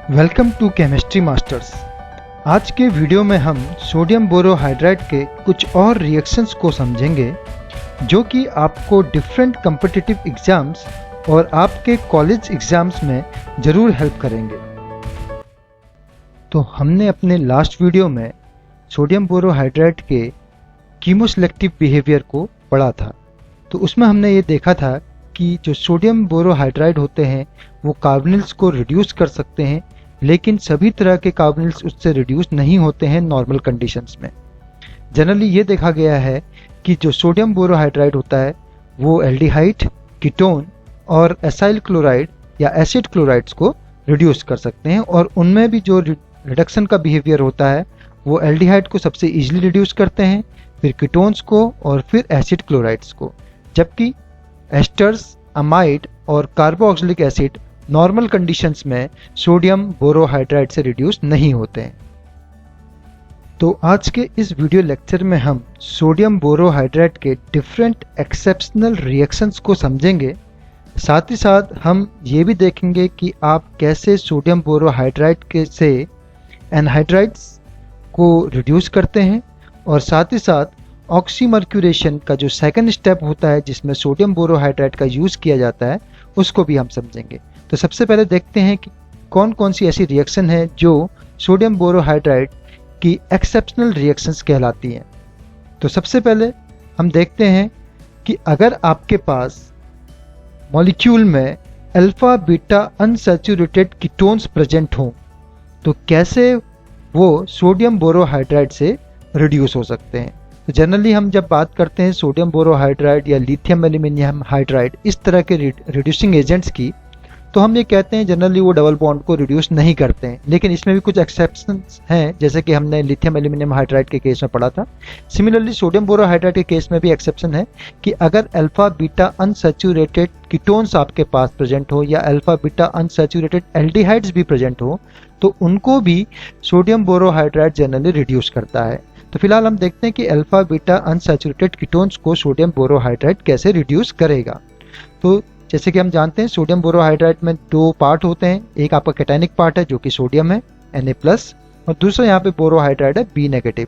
Welcome to chemistry masters. आज के video में हम सोडियम बोरोहाइड्राइड के कुछ और रिएक्शंस को समझेंगे जो कि आपको डिफरेंट कॉम्पिटिटिव एग्जाम्स और आपके कॉलेज एग्जाम्स में ज़रूर हेल्प करेंगे। तो हमने अपने लास्ट वीडियो में सोडियम बोरोहाइड्राइड के कीमोसेलेक्टिव बिहेवियर को पढ़ा था। तो उसमें हमने ये देखा था कि जो सोडियम बोरोहाइड्राइड होते हैं वो कार्बोनिल्स को रिड्यूस कर सकते हैं, लेकिन सभी तरह के कार्बोनिल्स उससे रिड्यूस नहीं होते हैं नॉर्मल कंडीशंस में। जनरली ये देखा गया है कि जो सोडियम बोरोहाइड्राइड होता है वो एल्डिहाइड, कीटोन और एसाइल क्लोराइड या एसिड क्लोराइड्स को रिड्यूस कर सकते हैं, और उनमें भी जो रिडक्शन का बिहेवियर होता है वो एल्डिहाइड को सबसे ईजिली रिड्यूस करते हैं, फिर कीटोन्स को और फिर एसिड क्लोराइड्स को, जबकि एस्टर्स, अमाइड और कार्बोक्सिलिक एसिड नॉर्मल कंडीशंस में सोडियम बोरोहाइड्राइड से रिड्यूस नहीं होते हैं। तो आज के इस वीडियो लेक्चर में हम सोडियम बोरोहाइड्राइड के डिफरेंट एक्सेप्शनल रिएक्शंस को समझेंगे। साथ ही साथ हम ये भी देखेंगे कि आप कैसे सोडियम बोरोहाइड्राइड के से एनहाइड्राइड्स को रिड्यूस करते हैं, और साथ ही साथ ऑक्सीमर्क्यूरेशन का जो सेकंड स्टेप होता है जिसमें सोडियम बोरोहाइड्राइड का यूज़ किया जाता है उसको भी हम समझेंगे। तो सबसे पहले देखते हैं कि कौन कौन सी ऐसी रिएक्शन है जो सोडियम बोरोहाइड्राइड की एक्सेप्शनल रिएक्शंस कहलाती हैं। तो सबसे पहले हम देखते हैं कि अगर आपके पास मॉलिक्यूल में alpha beta unsaturated ketones present हों तो कैसे वो सोडियम बोरोहाइड्राइड से रिड्यूस हो सकते हैं। तो जनरली हम जब बात करते हैं सोडियम बोरोहाइड्राइड या लिथियम एल्यूमिनियम हाइड्राइड इस तरह के रिड्यूसिंग एजेंट्स की, तो हम ये कहते हैं जनरली वो डबल बॉन्ड को रिड्यूस नहीं करते हैं, लेकिन इसमें भी कुछ एक्सेप्शंस हैं, जैसे कि हमने लिथियम एल्यूमिनियम हाइड्राइड के केस में पढ़ा था। सिमिलरली सोडियम बोरोहाइड्राइड के केस में भी एक्सेप्शन है कि अगर अल्फा बीटा अनसैचुरेटेड कीटोन्स आपके पास प्रेजेंट हो या अल्फा बीटा अनसैचुरेटेड एल्डिहाइड्स भी प्रेजेंट हो तो उनको भी सोडियम बोरोहाइड्राइड जनरली रिड्यूस करता है। तो फिलहाल हम देखते हैं कि अल्फा बीटा अनसैचुरेटेड कीटोन्स को सोडियम बोरोहाइड्राइड कैसे रिड्यूस करेगा। तो जैसे कि हम जानते हैं सोडियम बोरोहाइड्राइड में दो पार्ट होते हैं, एक आपका कैटायनिक पार्ट है जो कि सोडियम है Na+, और दूसरा यहाँ पे बोरोहाइड्राइड है B-।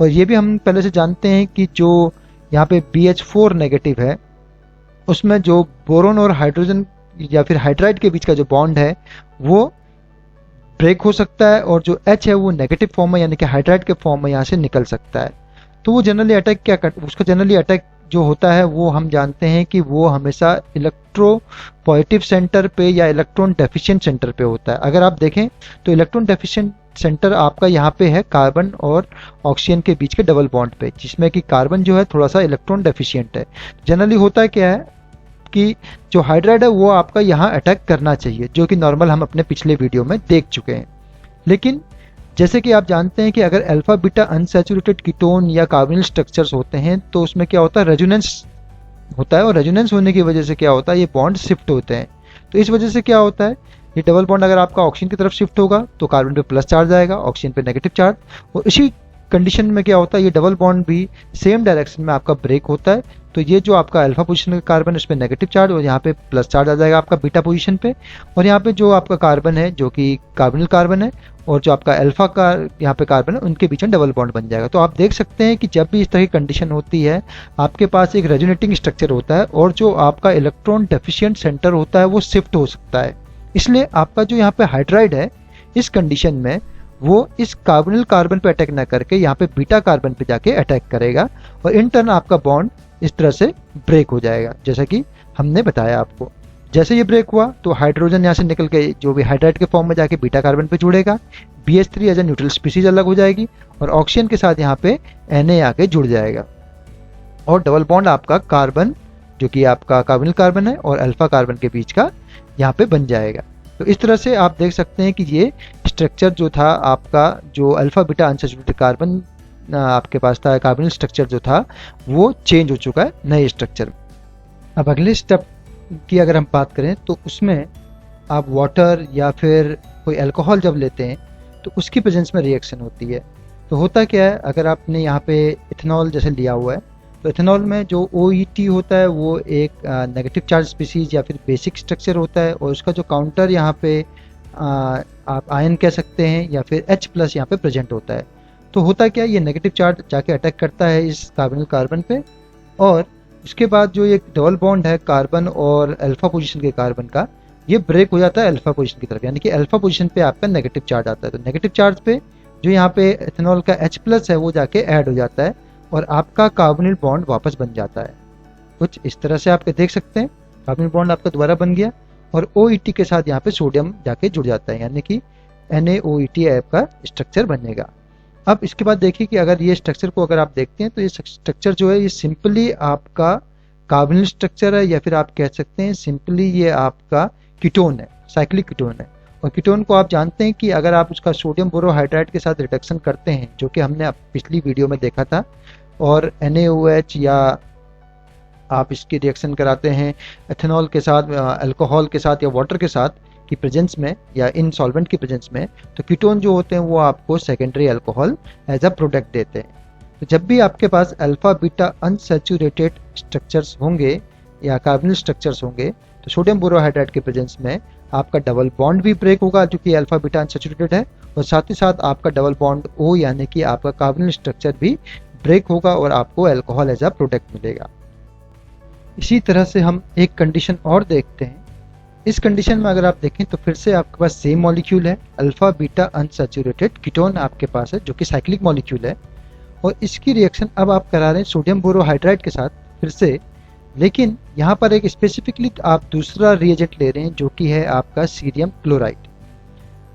और ये भी हम पहले से जानते हैं कि जो यहाँ पे BH4- है उसमें जो बोरोन और हाइड्रोजन या फिर हाइड्राइड के बीच का जो बॉन्ड है वो ब्रेक हो सकता है, और जो H है वो नेगेटिव फॉर्म में यानी कि हाइड्राइड के फॉर्म में यहाँ से निकल सकता है। तो वो जनरली अटैक क्या कर उसका जनरली अटैक जो होता है वो हम जानते हैं कि वो हमेशा इलेक्ट्रोपॉजिटिव सेंटर पे या इलेक्ट्रॉन डेफिशिएंट सेंटर पे होता है। अगर आप देखें तो इलेक्ट्रॉन डेफिशिएंट सेंटर आपका यहाँ पे है कार्बन और ऑक्सीजन के बीच के डबल बॉन्ड पे, जिसमें कि कार्बन जो है थोड़ा सा इलेक्ट्रॉन डेफिशिएंट है। जनरली होता है क्या है कि जो हाइड्राइड है वो आपका यहाँ अटैक करना चाहिए, जो कि नॉर्मल हम अपने पिछले वीडियो में देख चुके हैं। लेकिन जैसे कि आप जानते हैं कि अगर अल्फा बीटा अनसैचुरेटेड कीटोन या कार्बोनिल स्ट्रक्चर्स होते हैं तो उसमें क्या होता है, रेजोनेंस होता है, और रेजोनेंस होने की वजह से क्या होता है, ये बॉन्ड शिफ्ट होते हैं। तो इस वजह से क्या होता है, ये डबल बॉन्ड अगर आपका ऑक्सीजन की तरफ शिफ्ट होगा तो कार्बन पे प्लस चार्ज आएगा, ऑक्सीजन पे नेगेटिव चार्ज, और इसी कंडीशन में क्या होता है, ये डबल बॉन्ड भी सेम डायरेक्शन में आपका ब्रेक होता है। तो ये जो आपका अल्फा पोजीशन का कार्बन है उस पर नेगेटिव चार्ज और यहाँ पे प्लस चार्ज आ जाएगा आपका बीटा पोजीशन पे, और यहाँ पे जो आपका कार्बन है जो कि कार्बोनिल कार्बन है और जो आपका अल्फा का यहाँ पे कार्बन है उनके बीच में डबल बॉन्ड बन जाएगा। तो आप देख सकते हैं कि जब भी इस तरह की कंडीशन होती है आपके पास एक रेजोनेटिंग स्ट्रक्चर होता है और जो आपका इलेक्ट्रॉन डेफिशिएंट सेंटर होता है वो शिफ्ट हो सकता है। इसलिए आपका जो यहाँ पे हाइड्राइड है इस कंडीशन में वो इस कार्बोनिल कार्बन पे अटैक ना करके यहाँ पे बीटा कार्बन पे जाके अटैक करेगा, और इन टर्न आपका बॉन्ड इस तरह से ब्रेक हो जाएगा जैसा कि हमने बताया आपको। जैसे ये ब्रेक हुआ तो हाइड्रोजन यहाँ से निकल के जो भी हाइड्राइड के फॉर्म में जाके बीटा कार्बन पे जुड़ेगा, BH3 as a neutral species अलग हो जाएगी और ऑक्सीजन के साथ यहाँ पे Na आके जुड़ जाएगा, और डबल बॉन्ड आपका कार्बन जो कि आपका कार्बोनिल कार्बन है और अल्फा कार्बन के बीच का यहाँ पे बन जाएगा। तो इस तरह से आप देख सकते हैं कि ये स्ट्रक्चर जो था आपका, जो अल्फा बीटा अनसैचुरेटेड कार्बन आपके पास था, कार्बोनिल स्ट्रक्चर जो था वो चेंज हो चुका है नए स्ट्रक्चर में। अब अगले स्टेप की अगर हम बात करें तो उसमें आप वाटर या फिर कोई अल्कोहल जब लेते हैं तो उसकी प्रेजेंस में रिएक्शन होती है। तो होता क्या है, अगर आपने यहाँ पे इथेनॉल जैसे लिया हुआ है तो इथेनॉल में जो OET होता है वो एक नेगेटिव चार्ज स्पीसीज या फिर बेसिक स्ट्रक्चर होता है, और उसका जो काउंटर यहाँ पे आप आयन कह सकते हैं, या फिर H+ यहाँ पे प्रेजेंट होता है। तो होता क्या है, ये नेगेटिव चार्ज जाके अटैक करता है इस कार्बोनिल कार्बन पे, और उसके बाद जो ये डबल बॉन्ड है कार्बन और अल्फा पोजीशन के कार्बन का, ये ब्रेक हो जाता है अल्फा पोजीशन की तरफ, यानी कि अल्फा पोजीशन पे आपका नेगेटिव चार्ज आता है। तो नेगेटिव चार्ज पे जो यहाँ पे एथेनॉल का H+ है वो जाके ऐड हो जाता है और आपका कार्बोनिल बॉन्ड वापस बन जाता है। कुछ इस तरह से आप देख सकते हैं, कार्बोनिल बॉन्ड आपका दोबारा बन गया और OET के साथ यहाँ पे सोडियम जाके जुड़ जाता है, यानी कि NaOET आपका स्ट्रक्चर बनेगा। अब इसके बाद देखिए कि अगर ये स्ट्रक्चर को अगर आप देखते हैं तो ये स्ट्रक्चर जो है ये सिंपली आपका कार्बोनिल स्ट्रक्चर है, या फिर आप कह सकते हैं सिंपली ये आपका कीटोन है, साइक्लिक कीटोन है। और कीटोन को आप जानते हैं कि अगर आप उसका सोडियम बोरोहाइड्राइड के साथ रिडक्शन करते हैं, जो कि हमने पिछली वीडियो में देखा था, और NaOH या आप इसकी रिएक्शन कराते हैं एथेनॉल के साथ, अल्कोहल के साथ या वाटर के साथ की प्रेजेंस में, या इन सॉल्वेंट की प्रेजेंस में, तो कीटोन जो होते हैं वो आपको secondary alcohol as a product देते हैं। तो जब भी आपके पास अल्फा बीटा अनसैचुरेटेड स्ट्रक्चर्स होंगे या कार्बोनिल स्ट्रक्चर्स होंगे, तो सोडियम बोरोहाइड्राइड के प्रेजेंस में आपका डबल बॉन्ड भी ब्रेक होगा जो कि अल्फा बीटा अनसैचुरेटेड है, और साथ ही साथ आपका डबल बॉन्ड O यानी कि आपका कार्बोनिल स्ट्रक्चर भी ब्रेक होगा और आपको अल्कोहल एज अ प्रोडक्ट मिलेगा। इसी तरह से हम एक कंडीशन और देखते हैं। इस कंडीशन में अगर आप देखें तो फिर से आपके पास सेम मॉलिक्यूल है, अल्फा बीटा अनसैचुरेटेड कीटोन आपके पास है जो कि साइक्लिक मॉलिक्यूल है, और इसकी रिएक्शन अब आप करा रहे हैं सोडियम बोरोहाइड्राइड के साथ फिर से, लेकिन यहाँ पर एक स्पेसिफिकली आप दूसरा रिएजेंट ले रहे हैं जो कि है आपका सीरियम क्लोराइड।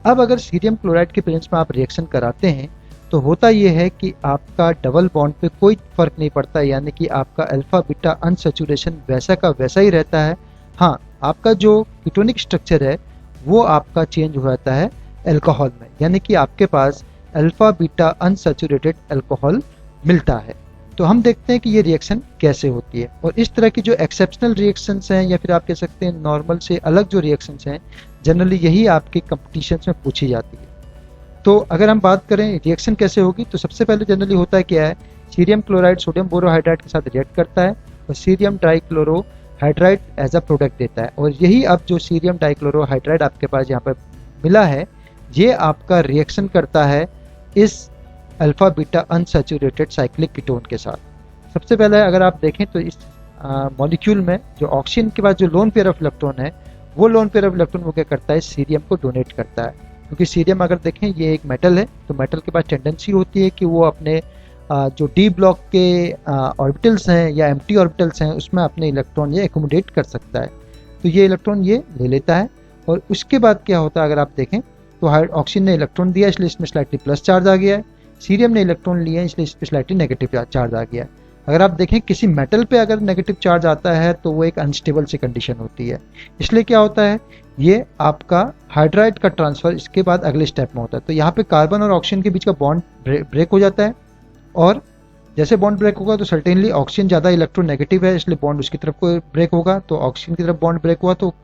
अब अगर सीरियम क्लोराइड के प्रेजेंस में आप रिएक्शन कराते हैं तो होता यह है कि आपका डबल बॉन्ड पे कोई फर्क नहीं पड़ता, यानी कि आपका अल्फा बीटा अनसैचुरेशन वैसा का वैसा ही रहता है। हाँ, आपका जो कीटोनिक स्ट्रक्चर है वो आपका चेंज हो जाता है अल्कोहल में, यानी कि आपके पास अल्फा बीटा अनसैचुरेटेड अल्कोहल मिलता है। तो हम देखते हैं कि ये रिएक्शन कैसे होती है, और इस तरह की जो एक्सेप्शनल रिएक्शंस हैं या फिर आप कह सकते हैं नॉर्मल से अलग जो रिएक्शंस हैं, जनरली यही आपके कंपटीशंस में पूछी जाती है। तो अगर हम बात करें रिएक्शन कैसे होगी, तो सबसे पहले जनरली होता है क्या है, सीरियम क्लोराइड सोडियम बोरोहाइड्राइड के साथ रिएक्ट करता है और सीरियम डाइक्लोरोहाइड्राइड एज अ प्रोडक्ट देता है, और यही अब जो सीरियम डाइक्लोरोहाइड्राइड आपके पास यहाँ पर मिला है, ये आपका रिएक्शन करता है इस alpha beta unsaturated cyclic ketone के साथ। सबसे पहले अगर आप देखें तो इस मॉलिक्यूल में जो ऑक्सीजन के बाद जो लोन पेयर ऑफ इलेक्ट्रॉन है, वो लोन पेयर ऑफ इलेक्ट्रॉन वो क्या करता है, सीरियम को डोनेट करता है, क्योंकि सीरियम अगर देखें ये एक मेटल है, तो मेटल के पास टेंडेंसी होती है कि वो अपने जो डी ब्लॉक के ऑर्बिटल्स हैं या एम्प्टी ऑर्बिटल्स हैं उसमें अपने इलेक्ट्रॉन ये एकोमोडेट कर सकता है, तो ये इलेक्ट्रॉन ये ले लेता है। और उसके बाद क्या होता है, अगर आप देखें तो ऑक्सीजन ने इलेक्ट्रॉन दिया इसलिए इसमें स्लाइटली प्लस चार्ज आ गया है, सीरियम ने इलेक्ट्रॉन लिया इसलिए इस पर स्लाइटली नेगेटिव चार्ज आ गया है। अगर आप देखें किसी मेटल पे अगर नेगेटिव चार्ज आता है तो वो एक अनस्टेबल सी कंडीशन होती है, इसलिए क्या होता है, ये आपका हाइड्राइड का ट्रांसफर इसके बाद अगले स्टेप में होता है। तो यहाँ पे कार्बन और ऑक्सीजन के बीच का बॉन्ड ब्रेक हो जाता है, और जैसे बॉन्ड ब्रेक होगा तो सर्टेनली ऑक्सीजन ज़्यादा इलेक्ट्रोनेगेटिव है इसलिए बॉन्ड उसकी तरफ को ब्रेक होगा, तो ऑक्सीजन की तरफ बॉन्ड ब्रेक हुआ तो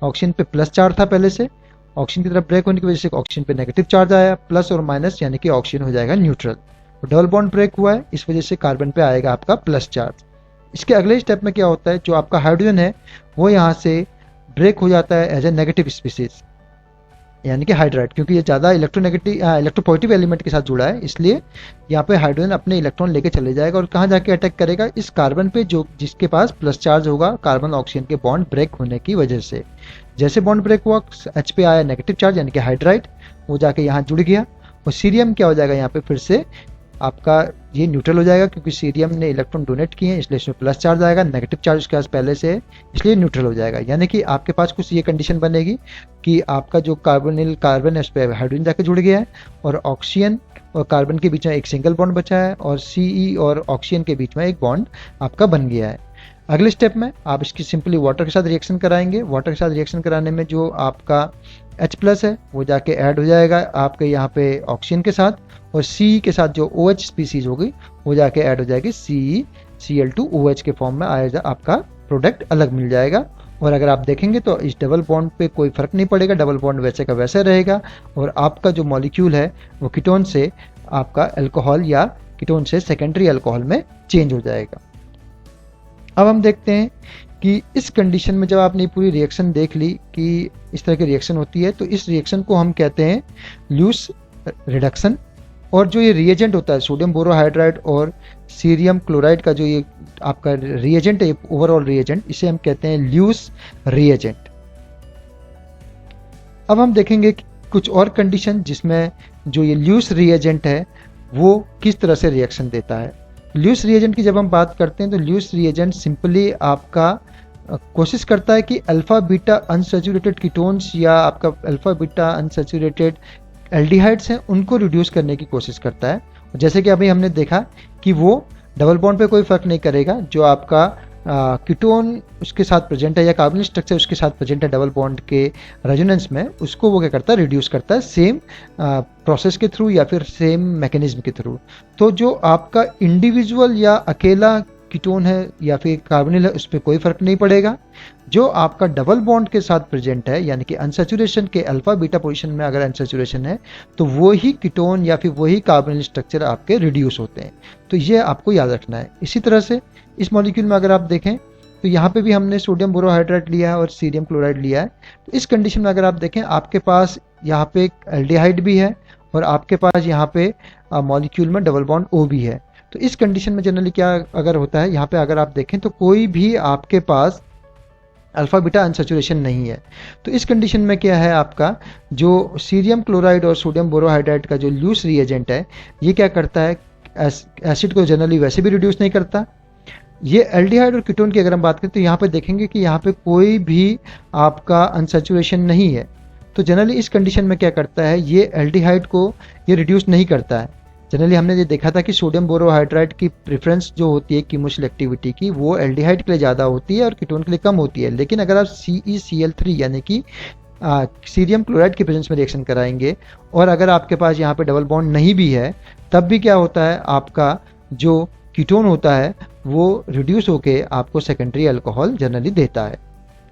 ऑक्सीजन पे प्लस चार्ज था पहले से, ऑक्सीजन की तरफ ब्रेक होने की वजह से ऑक्सीजन पे नेगेटिव चार्ज आया, प्लस और माइनस यानी कि ऑक्सीजन हो जाएगा न्यूट्रल। डबल बॉन्ड ब्रेक हुआ है इस वजह से कार्बन पे आएगा आपका प्लस चार्ज। इसके अगले स्टेप में क्या होता है, जो आपका हाइड्रोजन है वो यहाँ से ब्रेक हो जाता है एज ए नेगेटिव स्पीसीज, यानी कि हाइड्राइड, क्योंकि ये ज़्यादा इलेक्ट्रोपॉजिटिव एलिमेंट के साथ जुड़ा है, इसलिए यहाँ पे हाइड्रोजन अपने इलेक्ट्रॉन लेके चले जाएगा और कहाँ जाके अटैक करेगा, इस कार्बन पे जो जिसके पास प्लस चार्ज होगा कार्बन ऑक्सीजन के बॉन्ड ब्रेक होने की वजह से। जैसे बॉन्ड ब्रेक हुआ H पे आया नेगेटिव चार्ज यानी कि हाइड्राइड, वो जाके यहाँ जुड़ गया, और सीरियम क्या हो जाएगा यहाँ पे फिर से आपका ये न्यूट्रल हो जाएगा, क्योंकि सीरियम ने इलेक्ट्रॉन डोनेट किए हैं इसलिए इसमें प्लस चार्ज आएगा, नेगेटिव चार्ज उसके पास पहले से है इसलिए न्यूट्रल हो जाएगा। यानी कि आपके पास कुछ ये कंडीशन बनेगी कि आपका जो कार्बन है उस पर हाइड्रोजन जाके जुड़ गया है, और ऑक्सीजन और कार्बन के बीच में एक सिंगल बॉन्ड बचा है, और Ce और ऑक्सीजन के बीच में एक बॉन्ड आपका बन गया है। अगले स्टेप में आप इसकी सिंपली वाटर के साथ रिएक्शन कराएंगे, वाटर के साथ रिएक्शन कराने में जो आपका H+ है वो जाके ऐड हो जाएगा आपके यहाँ पे ऑक्सीजन के साथ, और C के साथ जो OH स्पीसीज होगी वो जाके ऐड हो जाएगी CeCl2OH के फॉर्म में आएगा, आपका प्रोडक्ट अलग मिल जाएगा। और अगर आप देखेंगे तो इस डबल बॉन्ड पे कोई फर्क नहीं पड़ेगा, डबल बॉन्ड वैसे का वैसे रहेगा, और आपका जो मॉलिक्यूल है वो कीटोन से आपका अल्कोहल या कीटोन से सेकेंडरी अल्कोहल में चेंज हो जाएगा। अब हम देखते हैं कि इस कंडीशन में जब आपने पूरी रिएक्शन देख ली कि इस तरह की रिएक्शन होती है, तो इस रिएक्शन को हम कहते हैं ल्यूस रिडक्शन। और जो ये रिएजेंट होता है सोडियम बोरोहाइड्राइड और सीरियम क्लोराइड का जो ये आपका रिएजेंट है, ओवरऑल रिएजेंट, इसे हम कहते हैं ल्यूस रिएजेंट। अब हम देखेंगे कुछ और कंडीशन जिसमें जो ये ल्यूस रिएजेंट है वो किस तरह से रिएक्शन देता है। ल्यूस रिएजेंट की जब हम बात करते हैं तो ल्यूस रिएजेंट सिंपली आपका कोशिश करता है कि अल्फा बीटा अनसैचुरेटेड कीटोन्स या आपका अल्फा बीटा अनसैचुरेटेड एल्डिहाइड्स हैं उनको रिड्यूस करने की कोशिश करता है। जैसे कि अभी हमने देखा कि वो डबल बॉन्ड पे कोई फर्क नहीं करेगा, जो आपका कीटोन उसके साथ प्रेजेंट है या कार्बोनिल स्ट्रक्चर उसके साथ प्रेजेंट है डबल बॉन्ड के रेजोनेंस में, उसको वो क्या करता है, रिड्यूस करता है सेम प्रोसेस के थ्रू या फिर सेम मैकेनिज्म के थ्रू। तो जो आपका इंडिविजुअल या अकेला कीटोन है या फिर कार्बोनिल है उस पर कोई फर्क नहीं पड़ेगा। जो आपका डबल बॉन्ड के साथ प्रेजेंट है यानी कि अनसैचुरेशन के अल्फा बीटा पोजीशन में अगर अनसैचुरेशन है तो वही कीटोन या फिर वही कार्बोनिल स्ट्रक्चर आपके रिड्यूस होते हैं। तो ये आपको याद रखना है। इसी तरह से इस मॉलिक्यूल में अगर आप देखें तो यहाँ पे भी हमने सोडियम बोरोहाइड्राइड लिया है और सीरियम क्लोराइड लिया है। तो इस कंडीशन में अगर आप देखें आपके पास यहाँ पे एक एल्डिहाइड भी है और आपके पास यहाँ पे मॉलिक्यूल में डबल बॉन्ड O भी है। तो इस कंडीशन में जनरली क्या अगर होता है, यहाँ पे अगर आप देखें तो कोई भी आपके पास अल्फा बीटा अनसैचुरेशन नहीं है। तो इस कंडीशन में क्या है, आपका जो सीरियम क्लोराइड और सोडियम बोरोहाइड्राइड का जो ल्यूस रिएजेंट है ये क्या करता है, एसिड को जनरली वैसे भी रिड्यूस नहीं करता। ये एल्डिहाइड और कीटोन की अगर हम बात करें तो यहाँ पे देखेंगे कि यहाँ पे कोई भी आपका अनसैचुरेशन नहीं है। तो जनरली इस कंडीशन में क्या करता है, ये एल्डिहाइड को ये रिड्यूस नहीं करता है। जनरली हमने ये देखा था कि सोडियम बोरोहाइड्राइड की प्रेफरेंस जो होती है कीमोसिलेक्टिविटी की वो एल्डिहाइड के लिए ज़्यादा होती है और कीटोन के लिए कम होती है। लेकिन अगर आप CeCl3 यानी कि सीरियम क्लोराइड की प्रेजेंस में रिएक्शन कराएंगे और अगर आपके पास यहाँ पे डबल बॉन्ड नहीं भी है तब भी क्या होता है, आपका जो कीटोन होता है वो रिड्यूस होके आपको सेकेंडरी अल्कोहल जनरली देता है।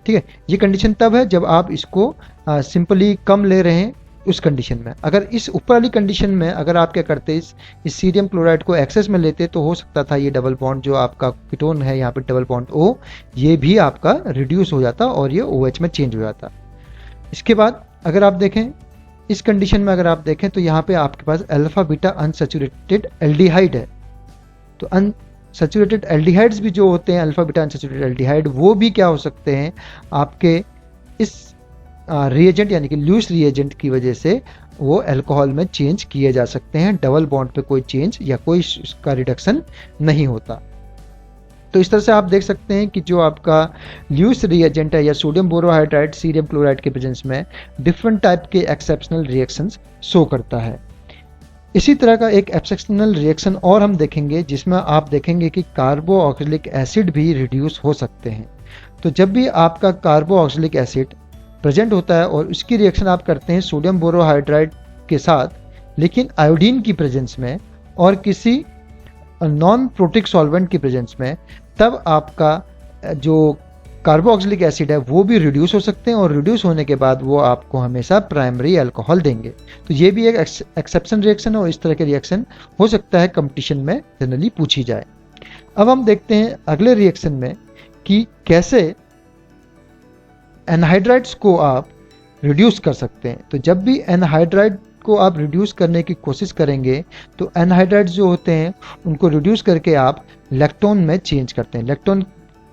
ठीक है, ये कंडीशन तब है जब आप इसको सिंपली कम ले रहे हैं उस कंडीशन में। अगर इस ऊपर वाली कंडीशन में अगर आप क्या करते इस सीरियम क्लोराइड को एक्सेस में लेते तो हो सकता था ये डबल बॉन्ड जो आपका कीटोन है यहाँ पे डबल बॉन्ड O ये भी आपका रिड्यूस हो जाता और ये OH में चेंज हो जाता। इसके बाद अगर आप देखें इस कंडीशन में अगर आप देखें तो यहाँ पे आपके पास अल्फा बीटा अनसैचुरेटेड एल्डिहाइड है। तो अनसैचुरेटेड एल्डिहाइड्स भी जो होते हैं अल्फा बीटा अनसैचुरेटेड एल्डिहाइड वो भी क्या हो सकते हैं आपके इस रिएजेंट यानी कि ल्यूस रिएजेंट की वजह से वो अल्कोहल में चेंज किए जा सकते हैं। डबल बॉन्ड पे कोई चेंज या कोई उसका रिडक्शन नहीं होता। तो इस तरह से आप देख सकते हैं कि जो आपका ल्यूस रिएजेंट है या सोडियम बोरोहाइड्राइड सीरियम क्लोराइड के प्रेजेंस में डिफरेंट टाइप के एक्सेप्शनल रिएक्शंस शो करता है। इसी तरह का एक एक्सेप्शनल रिएक्शन और हम देखेंगे जिसमें आप देखेंगे कि कार्बोऑक्सिलिक एसिड भी रिड्यूस हो सकते हैं। तो जब भी आपका कार्बोऑक्सिलिक एसिड प्रेजेंट होता है और उसकी रिएक्शन आप करते हैं सोडियम बोरोहाइड्राइड के साथ, लेकिन आयोडीन की प्रेजेंस में और किसी नॉन प्रोटिक सॉल्वेंट की प्रेजेंस में, तब आपका जो कार्बोऑक्सिलिक एसिड है वो भी रिड्यूस हो सकते हैं और रिड्यूस होने के बाद वो आपको हमेशा प्राइमरी अल्कोहल देंगे। तो ये भी एक एक्सेप्शन रिएक्शन है और इस तरह के रिएक्शन हो सकता है कंपटीशन में जनरली पूछी जाए। अब हम देखते हैं अगले रिएक्शन में कि कैसे एनहाइड्राइड्स को आप रिड्यूस कर सकते हैं। तो जब भी एनहाइड्राइड को आप रिड्यूस करने की कोशिश करेंगे तो एनहाइड्राइड्स जो होते हैं उनको रिड्यूस करके आप लैक्टोन में चेंज करते हैं। लैक्टोन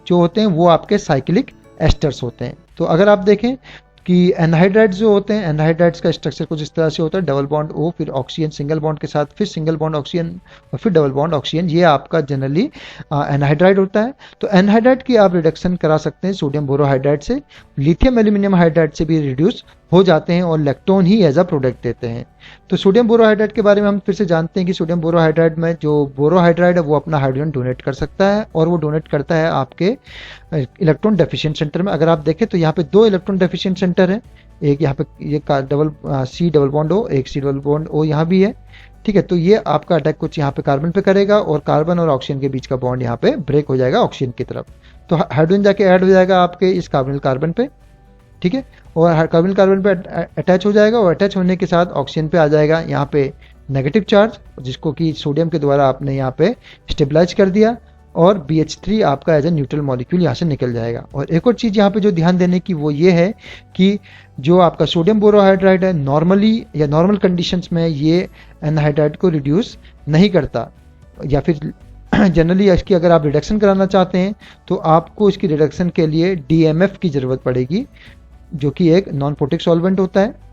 जो होते हैं वो आपके साइक्लिक एस्टर्स होते हैं। तो अगर आप देखें कि एनहाइड्राइड्स जो होते हैं, एनहाइड्राइड्स का स्ट्रक्चर कुछ इस तरह से होता है, डबल बॉन्ड O फिर ऑक्सीजन सिंगल बॉन्ड के साथ फिर सिंगल बॉन्ड ऑक्सीजन और फिर डबल बॉन्ड ऑक्सीजन, ये आपका जनरली एनहाइड्राइड होता है। तो एनहाइड्राइड की आप रिडक्शन करा सकते हैं सोडियम बोरोहाइड्राइड से, लिथियम एल्यूमिनियम हाइड्राइड से भी रिड्यूस हो जाते हैं और लैक्टोन ही एज अ प्रोडक्ट देते हैं। तो सोडियम बोरोहाइड्राइड के बारे में हम फिर से जानते हैं कि सोडियम बोरोहाइड्राइड में जो बोरोहाइड्राइड है वो अपना हाइड्रोजन डोनेट कर सकता है और वो डोनेट करता है आपके इलेक्ट्रॉन डेफिशिएंट सेंटर में। अगर आप देखें तो यहाँ पे 2 इलेक्ट्रॉन डेफिशिएंट सेंटर है, एक यहाँ पे ये C डबल बॉन्ड O, एक C डबल बॉन्ड O यहाँ भी है। ठीक है, तो ये आपका अटैक कुछ यहाँ पे कार्बन पे करेगा और कार्बन और ऑक्सीजन के बीच का बॉन्ड यहाँ पे ब्रेक हो जाएगा ऑक्सीजन की तरफ। तो हाइड्रोजन जाके ऐड हो जाएगा आपके इस कार्बोनिल कार्बन पे। ठीक है, और कार्बोनिल कार्बन पे अटैच हो जाएगा और अटैच होने के साथ ऑक्सीजन पे आ जाएगा यहाँ पे नेगेटिव चार्ज, जिसको कि सोडियम के द्वारा आपने यहाँ पे स्टेबलाइज कर दिया और BH3 आपका एज ए न्यूट्रल मॉलिक्यूल यहाँ से निकल जाएगा। और एक और चीज़ यहाँ पे जो ध्यान देने की वो ये है कि जो आपका सोडियम बोरोहाइड्राइड है नॉर्मली या नॉर्मल कंडीशंस में ये एनहाइड्राइड को रिड्यूस नहीं करता, या फिर जनरली इसकी अगर आप रिडक्शन कराना चाहते हैं तो आपको इसकी रिडक्शन के लिए DMF की ज़रूरत पड़ेगी, जो कि एक नॉन पोटिक सॉल्वेंट होता है।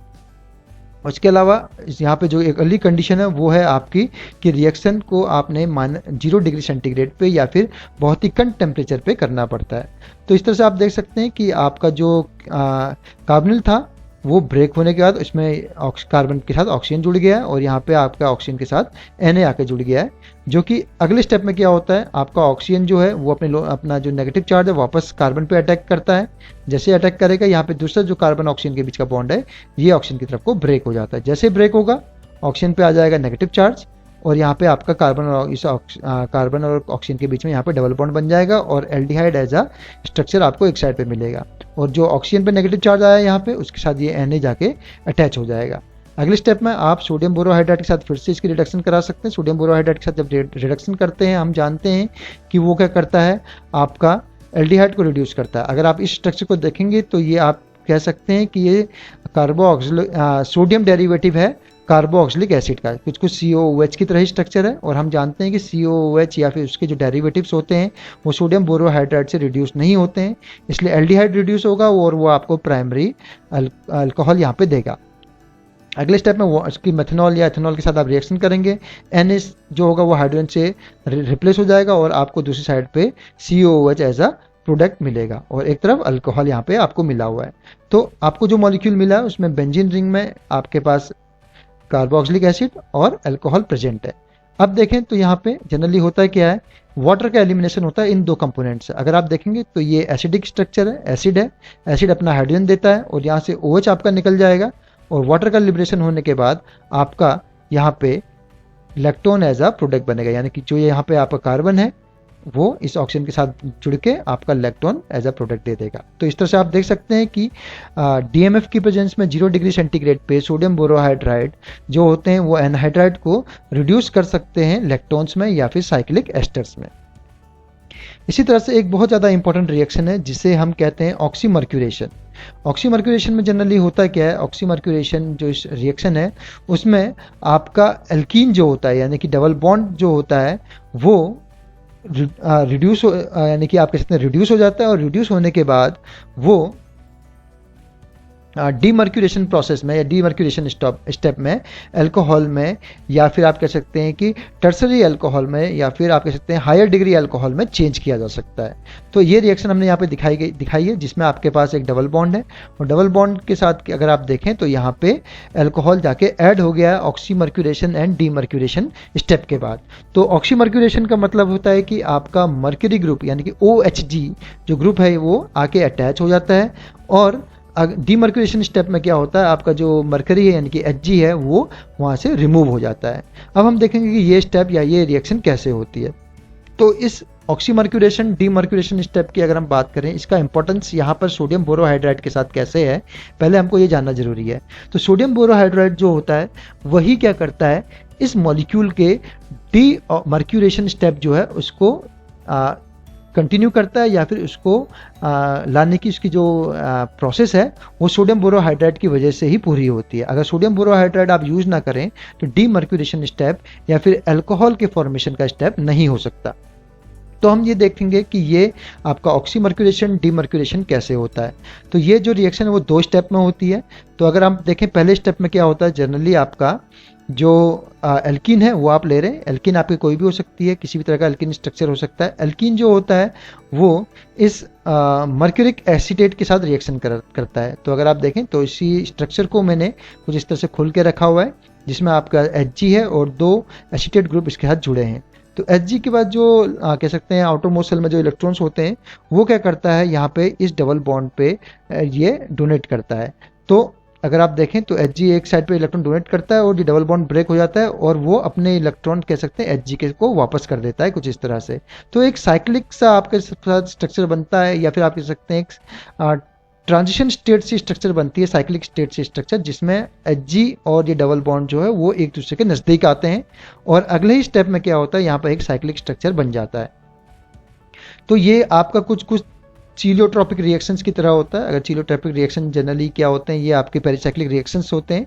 उसके अलावा यहाँ पे जो एक अगली कंडीशन है वो है आपकी कि रिएक्शन को आपने -0 डिग्री सेंटीग्रेड पे या फिर बहुत ही कम टेम्परेचर पे करना पड़ता है। तो इस तरह से आप देख सकते हैं कि आपका जो कार्बोनिल था वो ब्रेक होने के बाद उसमें कार्बन के साथ ऑक्सीजन जुड़ गया है और यहाँ पे आपका ऑक्सीजन के साथ Na आके जुड़ गया है, जो कि अगले स्टेप में क्या होता है, आपका ऑक्सीजन जो है वो अपना जो नेगेटिव चार्ज है वापस कार्बन पे अटैक करता है। जैसे अटैक करेगा यहाँ पे दूसरा जो कार्बन ऑक्सीजन के बीच का बॉन्ड है ये ऑक्सीजन की तरफ को ब्रेक हो जाता है। जैसे ब्रेक होगा ऑक्सीजन पे आ जाएगा नेगेटिव चार्ज और यहाँ पे आपका कार्बन और ऑक्सीजन के बीच में यहाँ पे डबल बॉन्ड बन जाएगा और एल्डिहाइड एज अ स्ट्रक्चर आपको एक साइड पे मिलेगा। और जो ऑक्सीजन पे नेगेटिव चार्ज आया यहाँ पे उसके साथ ये Na जाके अटैच हो जाएगा। अगले स्टेप में आप सोडियम बोरोहाइड्राइड के साथ फिर से इसकी रिडक्शन करा सकते हैं। सोडियम बोरोहाइड्राइड के साथ जब रिडक्शन करते हैं हम जानते हैं कि वो क्या करता है, आपका एल्डिहाइड को रिड्यूस करता है। अगर आप इस स्ट्रक्चर को देखेंगे तो ये आप कह सकते हैं कि ये सोडियम डेरिवेटिव है कार्बोक्सिलिक एसिड का, कुछ COOH की तरह ही स्ट्रक्चर है। और हम जानते हैं कि COOH या फिर उसके जो डेरिवेटिव्स होते हैं वो सोडियम बोरोहाइड्राइड से रिड्यूस नहीं होते हैं, इसलिए एल्डिहाइड रिड्यूस होगा और वो आपको प्राइमरी अल्कोहल यहाँ पे देगा। अगले स्टेप में वो उसकी मेथनॉल या एथेनॉल के साथ आप रिएक्शन करेंगे, NH जो होगा वो हाइड्रोजन से रिप्लेस हो जाएगा और आपको दूसरी साइड पे COOH एज अ प्रोडक्ट मिलेगा और एक तरफ अल्कोहल यहाँ पे आपको मिला हुआ है। तो आपको जो मॉलिक्यूल मिला है उसमें बेंजीन रिंग में आपके पास कार्बोक्सिलिक एसिड और अल्कोहल प्रेजेंट है। अब देखें तो यहाँ पे जनरली होता है क्या है, वाटर का एलिमिनेशन होता है इन दो कंपोनेंट से। अगर आप देखेंगे तो ये एसिडिक स्ट्रक्चर है, एसिड अपना हाइड्रोजन देता है और यहाँ से OH आपका निकल जाएगा और वाटर का लिबरेशन होने के बाद आपका यहाँ पे लैक्टोन एज अ प्रोडक्ट बनेगा, यानी कि जो यहाँ पे आपका कार्बन है वो इस ऑक्सीजन के साथ जुड़ के आपका लैक्टोन एज अ प्रोडक्ट दे देगा। तो इस तरह से आप देख सकते हैं कि DMF की प्रेजेंस में 0 डिग्री सेंटीग्रेड पे सोडियम बोरोहाइड्राइड जो होते हैं वो एनहाइड्राइड को रिड्यूस कर सकते हैं लैक्टोन्स में या फिर साइक्लिक एस्टर्स में। इसी तरह से एक बहुत ज़्यादा इंपॉर्टेंट रिएक्शन है जिसे हम कहते हैं ऑक्सीमर्क्यूरेशन। ऑक्सीमर्क्यूरेशन में जनरली होता क्या है, ऑक्सीमर्क्यूरेशन जो इस रिएक्शन है उसमें आपका एल्कीन जो होता है यानी कि डबल बॉन्ड जो होता है वो रिड्यूस यानी कि आप कह सकते हैं रिड्यूस हो जाता है और रिड्यूस होने के बाद वो डीमर्क्यूरेशन प्रोसेस में या डीमर्क्यूरेशन स्टेप में अल्कोहल में या फिर आप कह सकते हैं कि टर्सरी अल्कोहल में या फिर आप कह सकते हैं हायर डिग्री अल्कोहल में चेंज किया जा सकता है। तो ये रिएक्शन हमने यहाँ पे दिखाई है जिसमें आपके पास एक डबल बॉन्ड है और डबल बॉन्ड के साथ अगर आप देखें तो यहाँ पे अल्कोहल जाके ऐड हो गया है ऑक्सीमर्क्यूरेशन एंड डीमर्क्यूरेशन स्टेप के बाद। तो ऑक्सीमर्क्यूरेशन का मतलब होता है कि आपका मर्क्यूरी ग्रुप यानी कि OHG जो ग्रुप है वो आके अटैच हो जाता है और डीमर्क्यूरेशन स्टेप में क्या होता है, आपका जो मरकरी है यानी कि Hg है वो वहाँ से रिमूव हो जाता है। अब हम देखेंगे कि ये स्टेप या ये रिएक्शन कैसे होती है। तो इस ऑक्सीमर्क्यूरेशन डीमर्क्यूरेशन स्टेप की अगर हम बात करें, इसका इंपॉर्टेंस यहाँ पर सोडियम बोरोहाइड्राइड के साथ कैसे है पहले हमको ये जानना जरूरी है। तो सोडियम बोरोहाइड्राइड जो होता है वही क्या करता है, इस मॉलिक्यूल के डीमर्क्यूरेशन स्टेप जो है उसको कंटिन्यू करता है या फिर उसको लाने की उसकी जो प्रोसेस है वो सोडियम बोरोहाइड्राइड की वजह से ही पूरी होती है। अगर सोडियम बोरोहाइड्राइड आप यूज़ ना करें तो डीमर्क्यूरेशन स्टेप या फिर अल्कोहल के फॉर्मेशन का स्टेप नहीं हो सकता। तो हम ये देखेंगे कि ये आपका ऑक्सीमर्क्यूरेशन डीमर्क्यूरेशन कैसे होता है। तो ये जो रिएक्शन है वो 2 स्टेप में होती है। तो अगर हम देखें पहले स्टेप में क्या होता है, जनरली आपका जो एल्कीन है वो आप ले रहे हैं, एल्कीन आपकी कोई भी हो सकती है, किसी भी तरह का एल्कीन स्ट्रक्चर हो सकता है। एल्कीन जो होता है वो इस मर्क्यूरिक एसीटेट के साथ रिएक्शन करता है। तो अगर आप देखें तो इसी स्ट्रक्चर को मैंने कुछ इस तरह से खोल के रखा हुआ है जिसमें आपका Hg है और 2 एसीटेट ग्रुप इसके साथ जुड़े हैं। तो Hg के बाद जो कह सकते हैं आउटर मोस्ट सेल में जो इलेक्ट्रॉन्स होते हैं वो क्या करता है, यहाँ पे इस डबल बॉन्ड पे ये डोनेट करता है। तो अगर आप देखें तो Hg एक साइड पे इलेक्ट्रॉन डोनेट करता है और ये डबल बॉन्ड ब्रेक हो जाता है और वो अपने इलेक्ट्रॉन कह सकते हैं Hg के को वापस कर देता है कुछ इस तरह से। तो एक साइक्लिक सा आपके साथ स्ट्रक्चर बनता है या फिर आप कह सकते हैं एक ट्रांजिशन स्टेट से स्ट्रक्चर बनती है, साइक्लिक स्टेट से स्ट्रक्चर जिसमें Hg और ये डबल बॉन्ड जो है वो एक दूसरे के नज़दीक आते हैं और अगले ही स्टेप में क्या होता है, यहाँ पर एक साइक्लिक स्ट्रक्चर बन जाता है। तो ये आपका कुछ कुछ चीलियोट्रॉपिक रिएक्शंस की तरह होता है। अगर चीलियोट्रॉपिक रिएक्शन जनरली क्या होते हैं, ये आपके पेरिसाइक्लिक रिएक्शंस होते हैं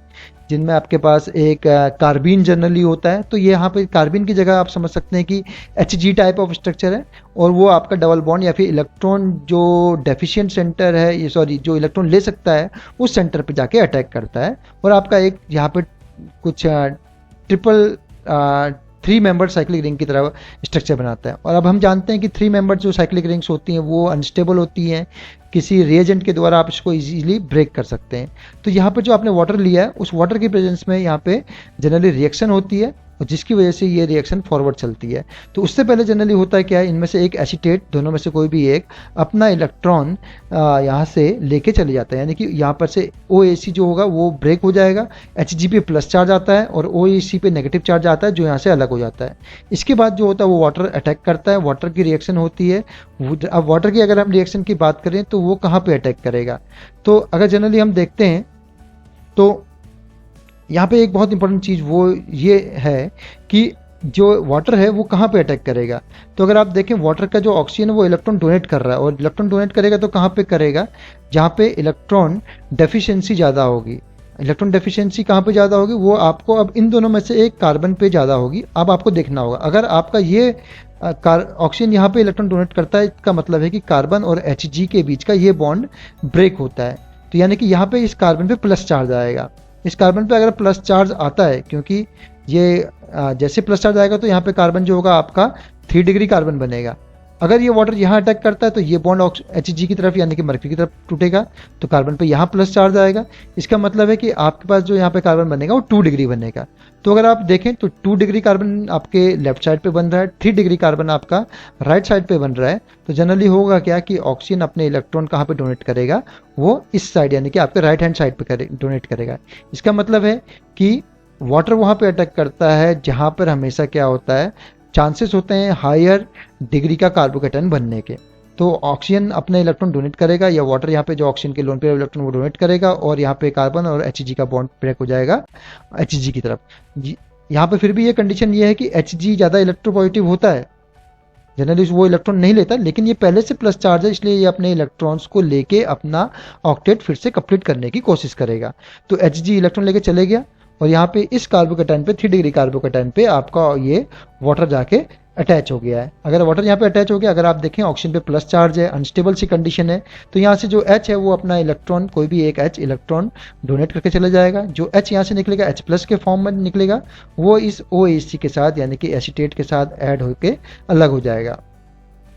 जिनमें आपके पास एक कार्बीन जनरली होता है। तो ये यहाँ पे कार्बीन की जगह आप समझ सकते हैं कि Hg टाइप ऑफ स्ट्रक्चर है, और वो आपका डबल बॉन्ड या फिर इलेक्ट्रॉन जो डेफिशिएंट सेंटर है, ये सॉरी जो इलेक्ट्रॉन ले सकता है उस सेंटर पे जाके अटैक करता है, और आपका एक यहाँ पे कुछ ट्रिपल 3 मेंबर साइक्लिक रिंग की तरह स्ट्रक्चर बनाता है। और अब हम जानते हैं कि 3 मेंबर जो साइक्लिक रिंग्स होती हैं वो अनस्टेबल होती हैं, किसी रिएजेंट के द्वारा आप इसको इजीली ब्रेक कर सकते हैं। तो यहाँ पर जो आपने वाटर लिया है उस वाटर की प्रेजेंस में यहाँ पे जनरली रिएक्शन होती है, और जिसकी वजह से ये रिएक्शन फॉरवर्ड चलती है। तो उससे पहले जनरली होता है क्या है, इनमें से एक एसीटेट, दोनों में से कोई भी एक अपना इलेक्ट्रॉन यहाँ से लेके चले जाता है, यानी कि यहाँ पर से OAC जो होगा वो ब्रेक हो जाएगा, Hg पे प्लस चार्ज आता है और OAC पे नेगेटिव चार्ज आता है जो यहाँ से अलग हो जाता है। इसके बाद जो होता है वो वाटर अटैक करता है, वाटर की रिएक्शन होती है। अब वाटर की अगर हम रिएक्शन की बात करें तो वो कहाँ पे अटैक करेगा, तो अगर जनरली हम देखते हैं तो यहाँ पे एक बहुत इंपॉर्टेंट चीज़ वो ये है कि जो वाटर है वो कहाँ पे अटैक करेगा। तो अगर आप देखें वाटर का जो ऑक्सीजन है वो इलेक्ट्रॉन डोनेट कर रहा है, और इलेक्ट्रॉन डोनेट करेगा तो कहाँ पे करेगा, जहाँ पे इलेक्ट्रॉन डेफिशिएंसी ज़्यादा होगी। इलेक्ट्रॉन डेफिशिएंसी कहाँ पे ज़्यादा होगी, वो आपको अब इन दोनों में से एक कार्बन पे ज़्यादा होगी। अब आपको देखना होगा, अगर आपका ये ऑक्सीजन यहाँ पे इलेक्ट्रॉन डोनेट करता है, इसका मतलब है कि कार्बन और Hg के बीच का ये बॉन्ड ब्रेक होता है। तो यानी कि यहाँ पे इस कार्बन पे प्लस चार्ज आएगा। इस कार्बन पे अगर प्लस चार्ज आता है, क्योंकि ये जैसे प्लस चार्ज आएगा तो यहाँ पे कार्बन जो होगा आपका 3 डिग्री कार्बन बनेगा। अगर ये वाटर यहाँ अटैक करता है तो ये बॉन्ड Hg की तरफ यानी कि मर्क्यूरी की तरफ टूटेगा, तो कार्बन पे यहाँ प्लस चार्ज आएगा। इसका मतलब है कि आपके पास जो यहाँ पे कार्बन बनेगा वो 2 डिग्री बनेगा। तो अगर आप देखें तो 2 डिग्री कार्बन आपके लेफ्ट साइड पे बन रहा है, 3 डिग्री कार्बन आपका राइट साइड पे बन रहा है। तो जनरली होगा क्या कि ऑक्सीजन अपने इलेक्ट्रॉन कहाँ पे डोनेट करेगा, वो इस साइड यानी कि आपके राइट हैंड साइड पे डोनेट करेगा। इसका मतलब है कि वाटर वहाँ पे अटैक करता है जहाँ पर हमेशा क्या होता है, चांसेस होते हैं हायर डिग्री का कार्बोकेटन बनने के। तो ऑक्सीजन अपना इलेक्ट्रॉन डोनेट करेगा, या वाटर यहाँ पे जो ऑक्सीजन के लोन पेयर इलेक्ट्रॉन वो डोनेट करेगा, और यहाँ पे कार्बन और Hg का बॉन्ड ब्रेक हो जाएगा Hg की तरफ। यहाँ पे फिर भी ये कंडीशन ये है कि Hg ज़्यादा इलेक्ट्रोपॉजिटिव होता है, जनरली वो इलेक्ट्रॉन नहीं लेता, लेकिन ये पहले से प्लस चार्ज है, इसलिए ये अपने इलेक्ट्रॉन्स को लेके अपना ऑक्टेट फिर से कंप्लीट करने की कोशिश करेगा। तो Hg इलेक्ट्रॉन लेके चले गया, और यहाँ पे इस कार्बोकेटाइन पे 3 डिग्री कार्बोकेटाइन पे आपका ये वाटर जाके अटैच हो गया है। अगर वाटर यहाँ पे अटैच हो गया, अगर आप देखें ऑक्सीजन पे प्लस चार्ज है, अनस्टेबल सी कंडीशन है, तो यहाँ से जो H है वो अपना इलेक्ट्रॉन, कोई भी एक H इलेक्ट्रॉन डोनेट करके चला जाएगा। जो H यहाँ से निकलेगा H प्लस के फॉर्म में निकलेगा, वो इस OAC के साथ यानी कि एसीटेट के साथ ऐड होकर अलग हो जाएगा,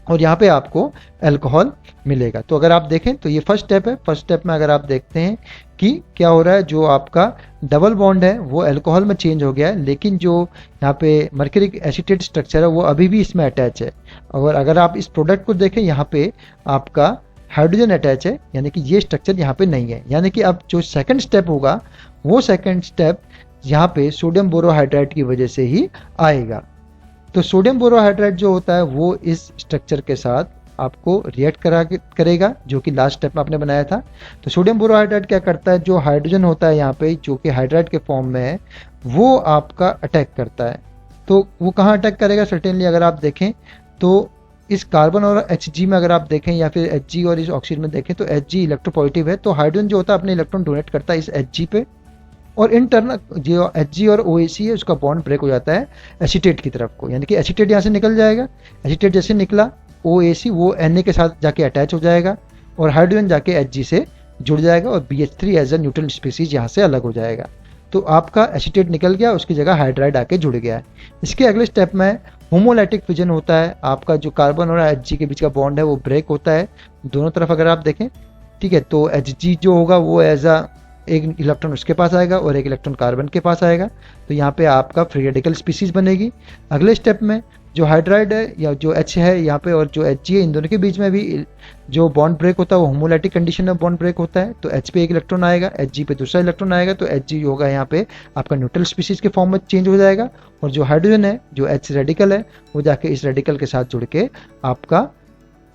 और यहाँ पे आपको अल्कोहल मिलेगा। तो अगर आप देखें तो ये फर्स्ट स्टेप है। फर्स्ट स्टेप में अगर आप देखते हैं कि क्या हो रहा है, जो आपका डबल बॉन्ड है वो अल्कोहल में चेंज हो गया है, लेकिन जो यहाँ पे मर्क्यूरिक एसीटेट स्ट्रक्चर है वो अभी भी इसमें अटैच है। और अगर आप इस प्रोडक्ट को देखें, यहाँ पे आपका हाइड्रोजन अटैच है, यानी कि ये स्ट्रक्चर यहाँ पे नहीं है। यानी कि अब जो सेकेंड स्टेप होगा वो सेकेंड स्टेप यहाँ पे सोडियम बोरोहाइड्राइड की वजह से ही आएगा। तो सोडियम बोरोहाइड्राइड जो होता है वो इस स्ट्रक्चर के साथ आपको रिएक्ट करेगा, जो कि लास्ट स्टेप में आपने बनाया था। तो सोडियम बोरोहाइड्राइड क्या करता है, जो हाइड्रोजन होता है यहाँ पे जो कि हाइड्राइड के फॉर्म में है, वो आपका अटैक करता है। तो वो कहाँ अटैक करेगा, सर्टेनली अगर आप देखें तो इस कार्बन और Hg में अगर आप देखें, या फिर Hg और इस ऑक्सीजन में देखें, तो Hg इलेक्ट्रोपॉजिटिव है, तो हाइड्रोजन जो होता है अपने इलेक्ट्रॉन डोनेट करता है इस Hg पे, और इंटरनल जो Hg और OAC है उसका बॉन्ड ब्रेक हो जाता है एसीटेट की तरफ को, यानी कि एसीटेट यहाँ से निकल जाएगा। एसीटेट जैसे निकला, OAC वो Na के साथ जाके अटैच हो जाएगा, और हाइड्रोजन जाके Hg से जुड़ जाएगा, और BH3 as a neutral species यहाँ से अलग हो जाएगा। तो आपका एसीटेट निकल गया, उसकी जगह हाइड्राइड आके जुड़ गया है। इसके अगले स्टेप में होमोलाइटिक फिजन होता है। आपका जो कार्बन और Hg के बीच का बॉन्ड है वो ब्रेक होता है दोनों तरफ अगर आप देखें, ठीक है। तो Hg जो होगा वो एज अ एक इलेक्ट्रॉन उसके पास आएगा और एक इलेक्ट्रॉन कार्बन के पास आएगा, तो यहाँ पे आपका फ्री रेडिकल स्पीसीज बनेगी। अगले स्टेप में जो हाइड्राइड है या जो H है यहाँ पे और जो Hg है, इन दोनों के बीच में भी जो बॉन्ड ब्रेक होता है वो होमोलाइटिक कंडीशन में बॉन्ड ब्रेक होता है। तो H पे एक इलेक्ट्रॉन आएगा, Hg पे दूसरा इलेक्ट्रॉन आएगा, तो Hg होगा यहाँ पे आपका न्यूट्रल स्पीसीज के फॉर्म में चेंज हो जाएगा, और जो हाइड्रोजन है जो H रेडिकल है वो जाके इस रेडिकल के साथ जुड़ के आपका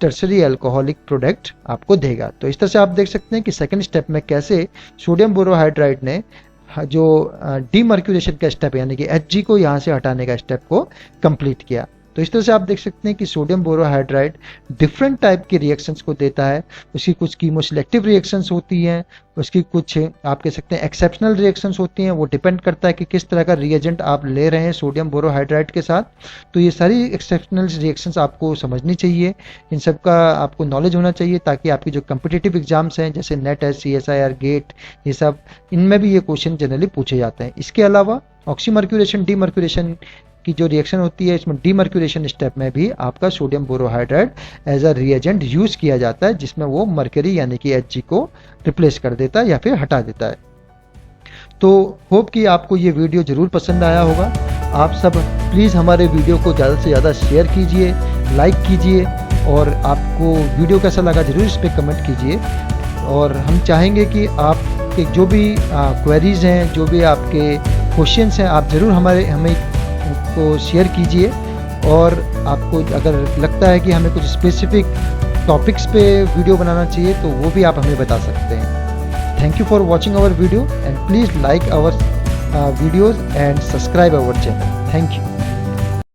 टर्सरी अल्कोहलिक प्रोडक्ट आपको देगा। तो इस तरह से आप देख सकते हैं कि सेकंड स्टेप में कैसे सोडियम बोरोहाइड्राइड ने जो डीमर्क्यूरेशन का स्टेप है, यानी कि Hg को यहाँ से हटाने का स्टेप को कंप्लीट किया। तो इस तरह से आप देख सकते हैं कि सोडियम बोरोहाइड्राइड डिफरेंट टाइप के रिएक्शंस को देता है। उसकी कुछ कीमोसिलेक्टिव रिएक्शंस होती हैं, उसकी कुछ आप कह सकते हैं एक्सेप्शनल रिएक्शंस होती हैं। वो डिपेंड करता है कि किस तरह का रिएजेंट आप ले रहे हैं सोडियम बोरोहाइड्राइड के साथ। तो ये सारी एक्सेप्शनल रिएक्शंस आपको समझनी चाहिए, इन सब का आपको नॉलेज होना चाहिए, ताकि आपकी जो कम्पिटिटिव एग्जाम्स हैं जैसे नेट एस CSIR गेट, ये सब इनमें भी ये क्वेश्चन जनरली पूछे जाते हैं। इसके अलावा ऑक्सीमर्क्यूरेशन डीमर्क्यूरेशन की जो रिएक्शन होती है, इसमें डीमर्क्यूरेशन स्टेप में भी आपका sodium borohydride as a reagent use किया जाता है, जिसमें वो मर्करी यानी कि Hg को रिप्लेस कर देता है या फिर हटा देता है। तो होप कि आपको ये वीडियो ज़रूर पसंद आया होगा। आप सब प्लीज़ हमारे वीडियो को ज़्यादा से ज़्यादा शेयर कीजिए, लाइक कीजिए, और आपको वीडियो कैसा लगा ज़रूर इस पर कमेंट कीजिए। और हम चाहेंगे कि आपके जो भी क्वेरीज़ हैं, जो भी आपके क्वेश्चंस हैं, आप ज़रूर हमें को शेयर कीजिए। और आपको अगर लगता है कि हमें कुछ स्पेसिफिक टॉपिक्स पे वीडियो बनाना चाहिए तो वो भी आप हमें बता सकते हैं। Thank you for watching our video and please like our videos and subscribe our channel. Thank you.